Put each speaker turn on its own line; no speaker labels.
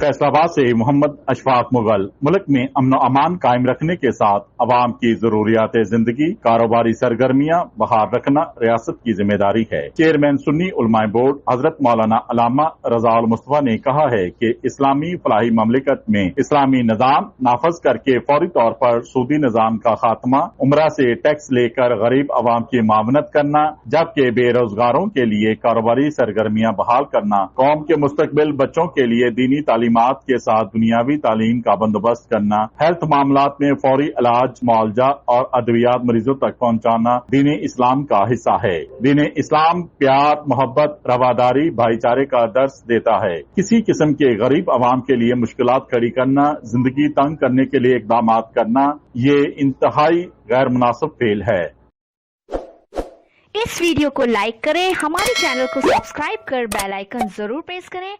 फैसलाबाद से मोहम्मद अशफाक मुगल। मुल्क में अमन अमान कायम रखने के साथ अवाम की जरूरियात जिंदगी, कारोबारी सरगर्मियां बहाल रखना रियासत की जिम्मेदारी है। चेयरमैन सुन्नी उलमाए बोर्ड हजरत मौलाना अल्लामा रजा अल मुस्तफा ने कहा है कि इस्लामी फलाही ममलिकत में इस्लामी निजाम नाफज करके फौरी तौर पर सूदी निजाम का खात्मा, उमरा से टैक्स लेकर गरीब अवाम की मामनत करना, जबकि बेरोजगारों के लिए कारोबारी सरगर्मियां बहाल करना, कौम के मुस्तकबिल बच्चों के लिए दीनी तालीमात के साथ दुनियावी तालीम का बंदोबस्त करना, हेल्थ मामलात में फौरी इलाज, मुआवजा और अद्वियात मरीजों तक पहुंचाना दीन इस्लाम का हिस्सा है। दीन इस्लाम प्यार, मोहब्बत, रवादारी, भाईचारे का दर्स देता है। किसी किस्म के गरीब अवाम के लिए मुश्किलात खड़ी करना, जिंदगी तंग करने के लिए इकदाम करना, ये इंतहाई गैर मुनासिब फेल है।
इस वीडियो को लाइक करें, हमारे चैनल को सब्सक्राइब कर बेल आइकन जरूर प्रेस करें।